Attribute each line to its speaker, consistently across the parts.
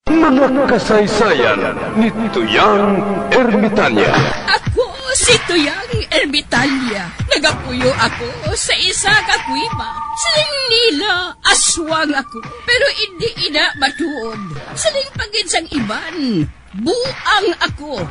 Speaker 1: Mga kasaysayan ni Tuyang Ermitanya.
Speaker 2: Ako si Tuyang Ermitanya. Nagapuyo ako sa isa ka kuiba. Siling nila, aswang ako. Pero hindi ina matuod. Siling pagin sang iban. Buang ako.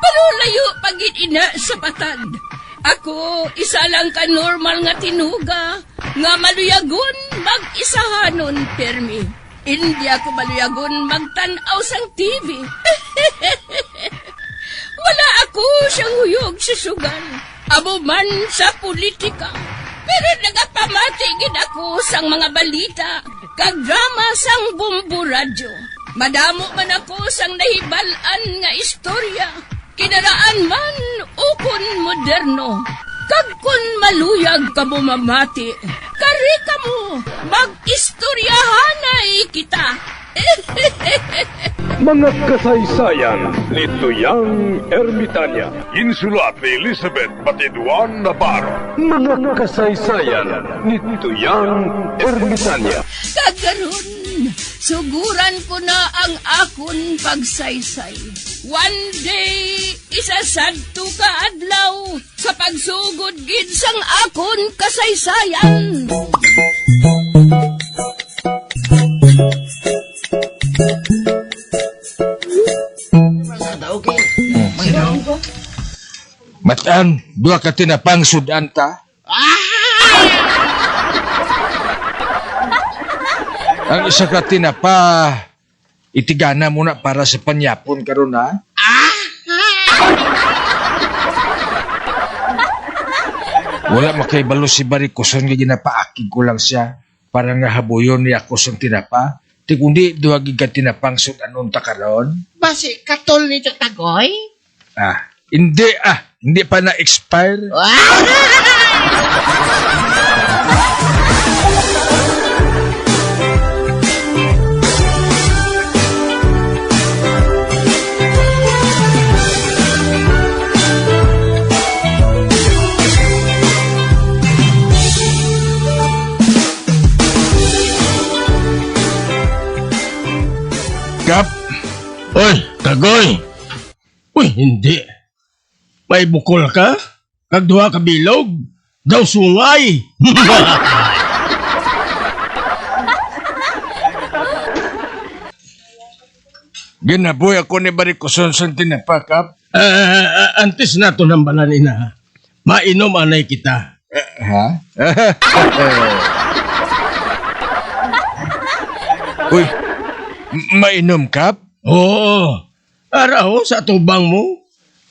Speaker 2: Pero layo pagin ina sa patad. Ako, isa lang ka normal nga tinuga. Nga maluyagon mag-isahanon, permi. Hindi ako maluyagon magtanaw sang TV. Wala ako siyang huyog sa sugal. Amo man sa politika. Pero nagapamatagin ako sang mga balita. Kag drama sang bumbu radyo. Madamo man ako sang nahibalan nga istorya. Kinaraan man ukon moderno. Kag kun maluyag ka mo mamati, kari ka mo, mag-istoryahanay kita.
Speaker 1: Mga kasaysayan ni Tuyang Ermitanya.
Speaker 3: Insulat ni Elizabeth Batiduan Navarro.
Speaker 1: Mga kasaysayan ni Tuyang Ermitanya.
Speaker 2: Kagaron, suguran ko na ang akon pagsaysay. One day, isasadto ka adlaw sa pagsugod gid sang akon kasaysayan.
Speaker 4: Matan, dua ka tinapang sudan ta? Ang isa ka tinapa, itigana mo na para sa panyapon karon ha? Wala makaibalo si Barikoson nga ginapaakig ko lang siya para nga habuyon ni ako sa tinapa. Di kundi duwag ka tinapang sudanon ta karon.
Speaker 5: Basi, katol nito tagoy?
Speaker 4: Hindi pa na-expire. Kap,
Speaker 6: Oy, tagoy! Uy, hindi. May bukol ka? Kagduha ka bilog? Daw sungay!
Speaker 4: ginaboy ako ni Barikoson sa tinapa, Kap.
Speaker 6: Antes na to ng balanina. Mainom anay kita.
Speaker 4: Ha? Uy, mainom, Kap?
Speaker 6: Oo. Araw sa tubang mo.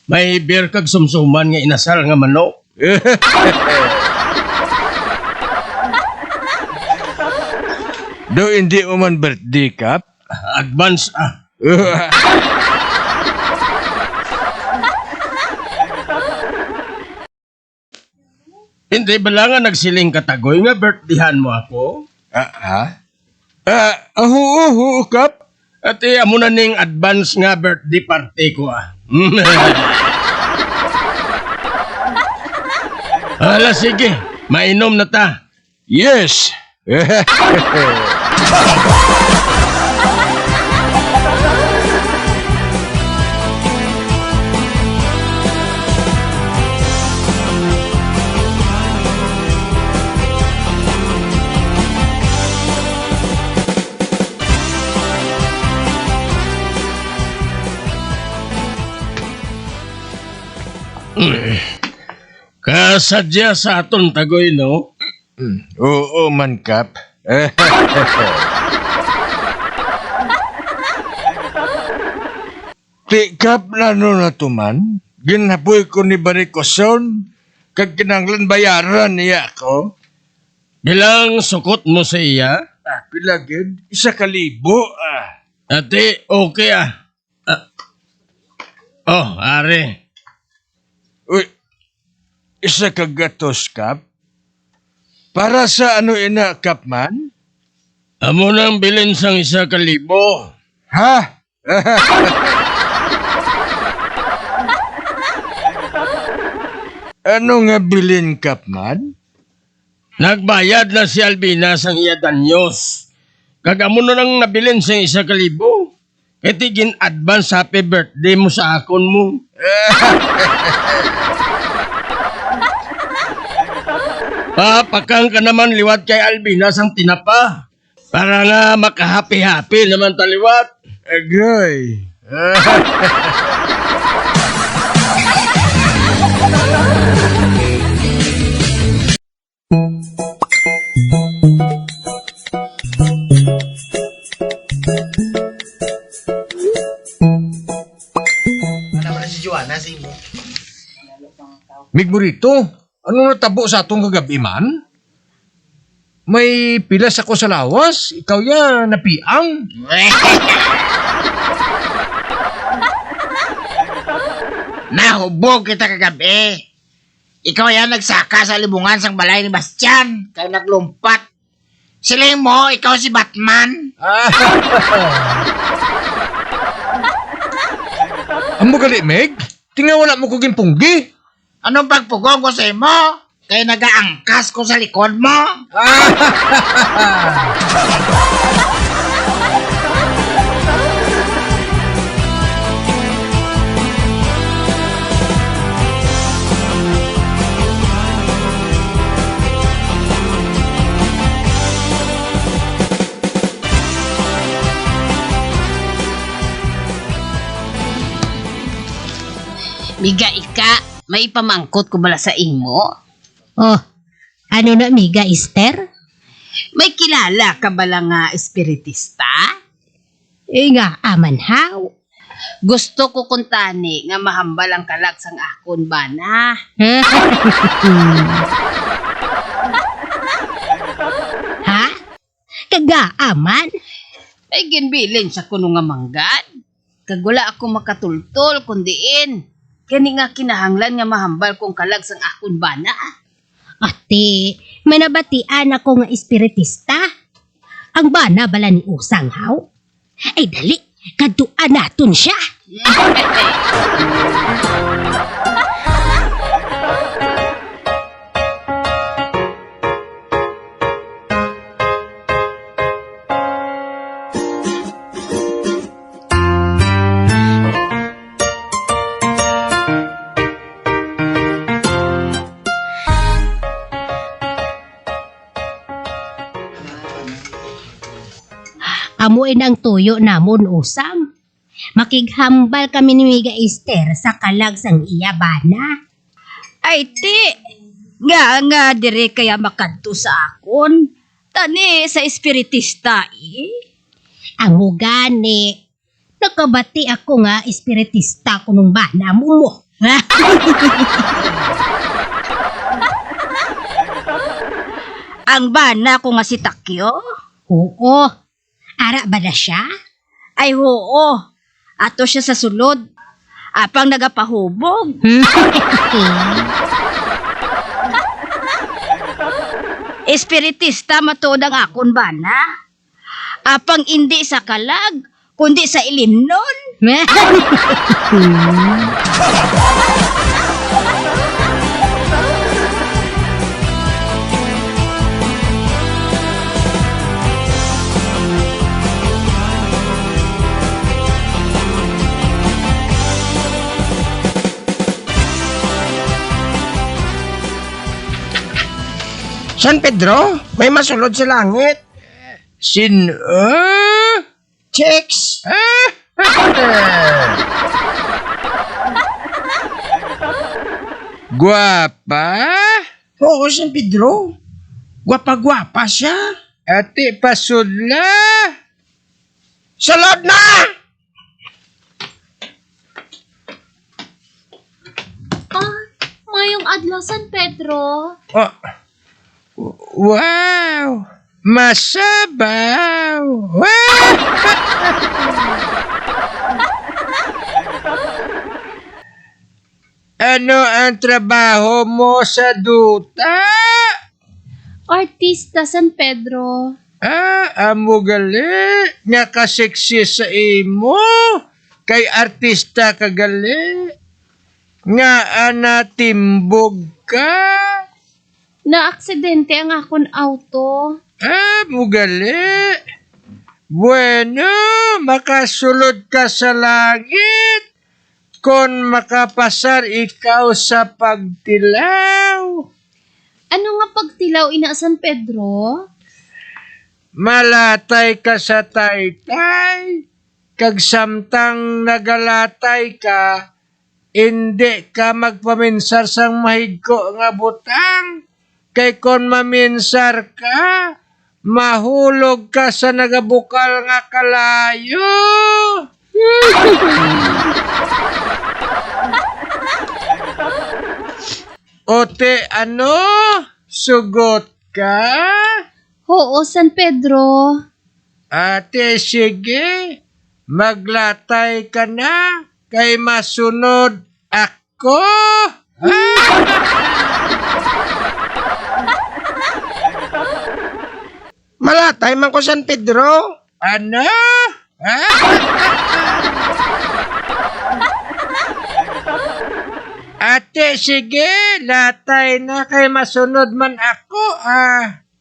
Speaker 6: May beer kag sumsuman nga inasal nga manok.
Speaker 4: Do hindi mo man birthday, Kap?
Speaker 6: Advance Hindi ba lang nga nagsiling katagoy nga birthdayhan mo ako?
Speaker 4: Oo, Kap.
Speaker 6: At amo na ning advance nga birthday party ko Hala, sige. Mainom na ta.
Speaker 4: Yes.
Speaker 6: Kasadya sa aton tagoy, no?
Speaker 4: Oo man, Kap. Ti, Kap, lalo na tuman. Ginaboy ko ni Barikoson. Kag kinanglan bayaran niya ako.
Speaker 6: Bilang sukot mo sa iya?
Speaker 4: Pilagid, 1,000.
Speaker 6: Ate, okay are.
Speaker 4: Uy, 1 kagatos, Kap. Para sa ano ina, Kap man?
Speaker 6: Amo nang bilin sang 1,000.
Speaker 4: Ha? Ano nga bilin, Kap man?
Speaker 6: Nagbayad na si Albina sang iya danyos. Kag amo na nang nabilin sa 1,000. Kaya tigin advance happy birthday mo sa akon mo. Pakang ka naman liwat kay Albina sang tinapa. Para nga makahappy-happy naman taliwat.
Speaker 4: Agoy. Migburito, ano natabo sa atong kagabi man? May pilas ako sa lawas, ikaw ya napiang.
Speaker 5: Nahubog kita kagabi. Ikaw yan nagsaka sa libungan sang balay ni Bastian. Kaya naglumpat. Sila mo, ikaw si Batman.
Speaker 4: Amo gali, Meg? Tinga wala mo kuging punggi.
Speaker 5: Anong pagpugong ko sa imo? Kaya nagaangkas ko sa likod mo.
Speaker 2: Miga ika, may pamangkot ko bala sa imo.
Speaker 7: Oh, ano na miga, Esther?
Speaker 2: May kilala ka bala nga espiritista?
Speaker 7: Nga, aman how?
Speaker 2: Gusto ko kuntani nga mahambal ang kalag sang akon bana.
Speaker 7: Ha? Kaga, aman?
Speaker 2: Ay ginbilin sa kuno nga manggad. Kag wala ako makatultol kundiin. Kani nga kinahanglan nga mahambal kong kalag sang akon bana.
Speaker 7: Ate, manabatian ako nga espiritista. Ang bana bala ni Usang haw? Ay dali, kaduan naton siya. Amuin ang tuyo namon Usang. Makighambal kami ni Miga Esther sa kalag sang iya bana.
Speaker 2: Ay ti, nga dire kaya makadto sa akon. Tani sa espiritista
Speaker 7: Ang mugani, nakabati ako nga espiritista ko nung bana mo.
Speaker 2: Ang bana ko nga si Takyo?
Speaker 7: Oo, ara ba na siya?
Speaker 2: Ay oo, ato siya sa sulod. Apang nagapahubog. Espiritista matuod ang akon bana. Apang hindi sa kalag, kundi sa ilimnon.
Speaker 6: San Pedro, may masulod sa langit. Chicks.
Speaker 4: Guwapa?
Speaker 6: Oo, San Pedro. Gwapa-gwapa siya.
Speaker 4: Ati pasudla.
Speaker 6: Sulod na!
Speaker 8: Mayong adlaw San Pedro.
Speaker 4: Oh. Wow! Masabaw! Wow! Ano ang trabaho mo sa duta?
Speaker 8: Artista San Pedro.
Speaker 4: Amo gali. Nga kaseksi sa imo. Kay artista ka gali. Nga timbog ka.
Speaker 8: Na-aksidente ang akon auto.
Speaker 4: Amo gali. Bueno, makasulod ka sa langit kon makapasar ikaw sa pagtilaw.
Speaker 8: Ano nga pagtilaw ina San Pedro?
Speaker 4: Malatay ka sa taytay, kag samtang nagalatay ka, hindi ka magpaminsar sang mahigko nga butang. Kay kon maminsar ka, mahulog ka sa nagabukal nga kalayo. Ote, ano? Sugot ka?
Speaker 8: Oo, San Pedro.
Speaker 4: Ate, sige. Maglatay ka na. Kay masunod ako.
Speaker 6: Malatay man ko San Pedro.
Speaker 4: Ano? Ha? Ate, sige. Latay na kay masunod man ako.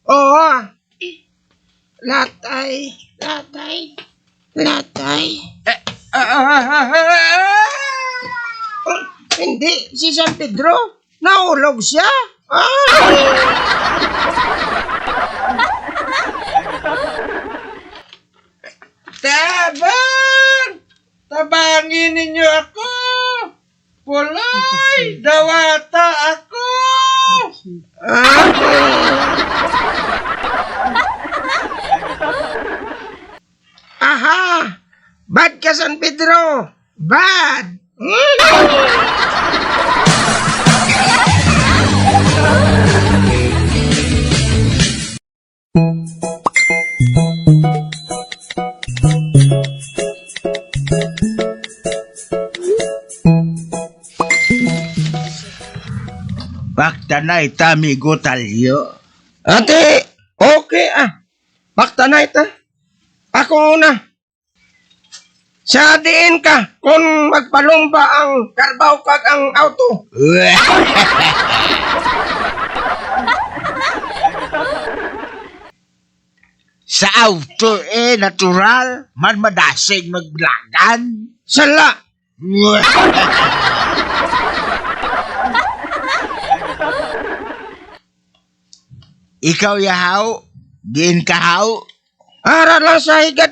Speaker 6: Oo. Latay. Hindi, si San Pedro. Nahulog siya.
Speaker 4: Tabang! Tabangin ninyo ako! Puloy! Dawata ako!
Speaker 6: Aha! Bad ka, San Pedro. Bad.
Speaker 5: Bakta na itamigo talyo.
Speaker 6: Ate, okay Bakta na ita. Ako una. Sa diin ka kung magpalumba ang karbaw kag ang auto.
Speaker 5: Sa auto natural, man madasig maglagan.
Speaker 6: Sala.
Speaker 5: Ikaw yahaw, diin kahaw,
Speaker 6: Ara lang sa higad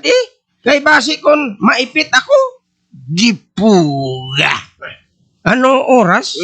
Speaker 6: Kay basi kon maipit ako.
Speaker 5: dipuga.
Speaker 6: Anong oras?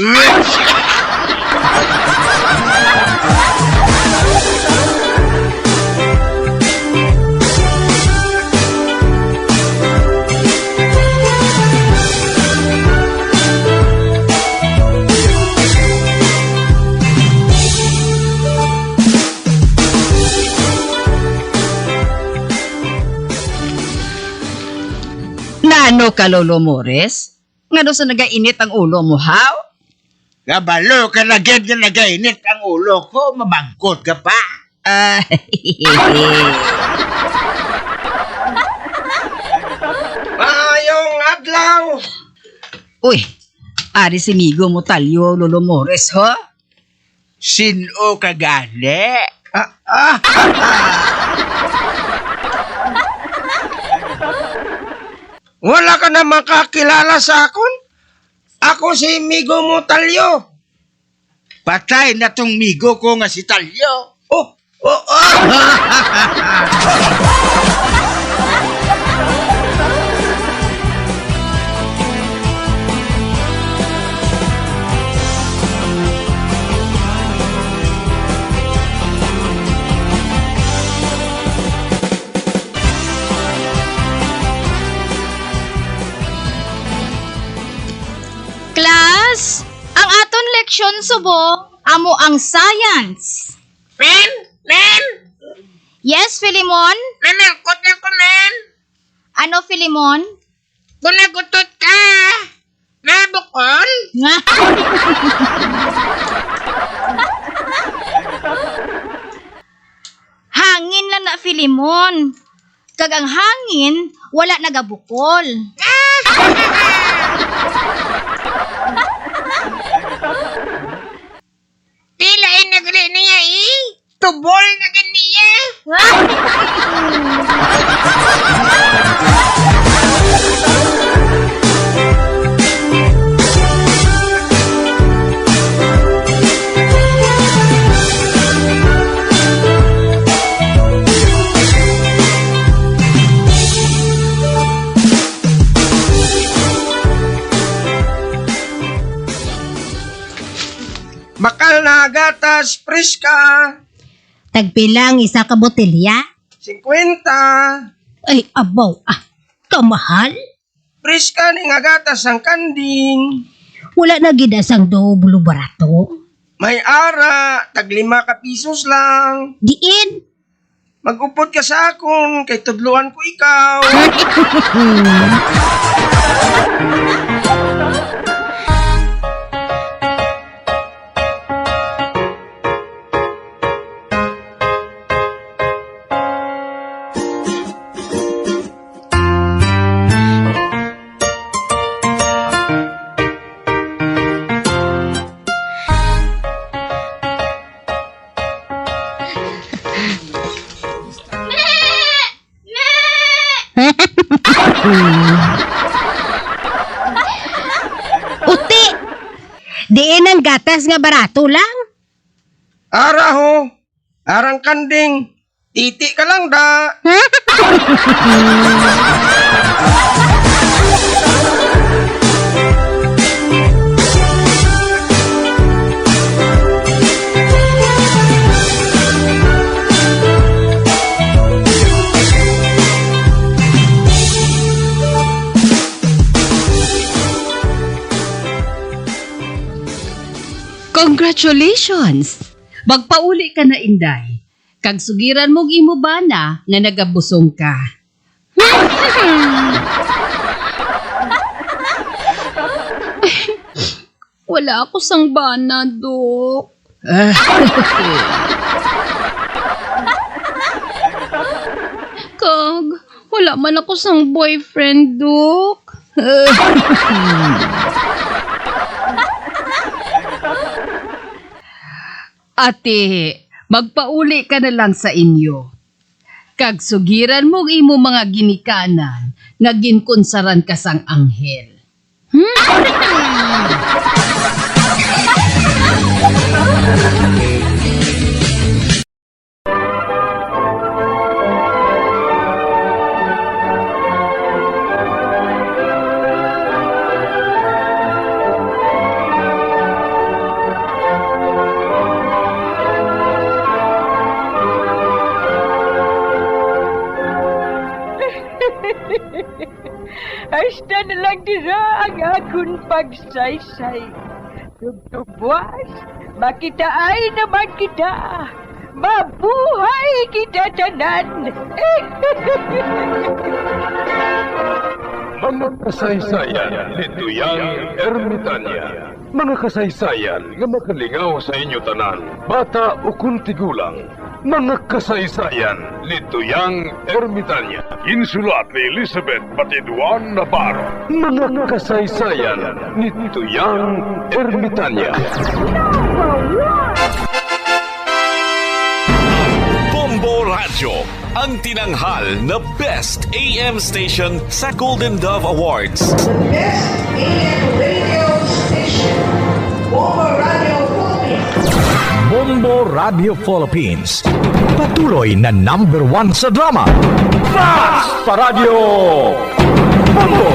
Speaker 9: Nano ka, Lolo Mores? Nga doon sa nagainit ang ulo mo, haw?
Speaker 5: Kabalo ka na ganyan nagainit ang ulo ko, mamangkot ka pa.
Speaker 6: Mayong adlaw.
Speaker 9: Uy, ari si Migo mo talyo, Lolo Mores, ho?
Speaker 5: Sino ka gani?
Speaker 6: Wala ka na makakilala sa akon? Ako si Migo Motalyo.
Speaker 5: Patay na tong migo ko nga si Talyo.
Speaker 8: Class, ang aton leksyon subong amo ang science.
Speaker 5: Men!
Speaker 8: Yes, Filimon?
Speaker 5: Nanangkot na ko, men!
Speaker 8: Ano, Filimon?
Speaker 5: Kung nagutot ka, nabukol?
Speaker 8: Nga. Hangin lang na, Filimon. Kag ang hangin, wala nagabukol.
Speaker 5: Tilain na gali niya Tubol na ganiya.
Speaker 6: gatas, preska.
Speaker 7: Tagpilang isa ka botelya?
Speaker 6: 50.
Speaker 7: Ay, abaw, kamahal?
Speaker 6: Preska ni nga gatas ang kanding.
Speaker 7: Wala na gidasang doblo barato?
Speaker 6: May ara, tag 5 ka pisos lang.
Speaker 7: Diin?
Speaker 6: Mag-upod ka sa akon, kay tudluan ko ikaw.
Speaker 7: Uti! Diin ang gatas nga barato lang?
Speaker 6: Ara ho, arang kanding. Titi ka lang da.
Speaker 9: Congratulations! Magpauli ka na, Inday. Kag sugiran mong imo bana nga nagabusong ka.
Speaker 2: Wala ako sang bana, Dok. Kag, wala man ako sang boyfriend, Dok.
Speaker 9: Ate, magpauli ka na lang sa inyo. Kag sugiran mong imo mga ginikanan nga ginkonsaran ka sang anghel.
Speaker 10: Hasta na lang dira ang akong pagsaysay. Tugtugwas, makitaan naman kita. Mabuhay kita tanan.
Speaker 1: Mga kasaysayan ni Tuyang Ermitanya. Mga kasaysayan nga makalingaw sa inyo tanan, bata o kuntigulang. Mga kasaysayan ni Tuyang Ermitanya.
Speaker 3: Insulat ni Elizabeth Batiduan Navarro.
Speaker 1: Mga kasaysayan ni Tuyang Ermitanya.
Speaker 11: Bombo Radio, ang tinanghal na Best AM Station sa Golden Dove Awards.
Speaker 12: Best AM radio station, Bombo Radio Philippines.
Speaker 13: Bombo Radio Philippines. Patuloy na #1 sa drama.
Speaker 1: Basta Radio! Bombo!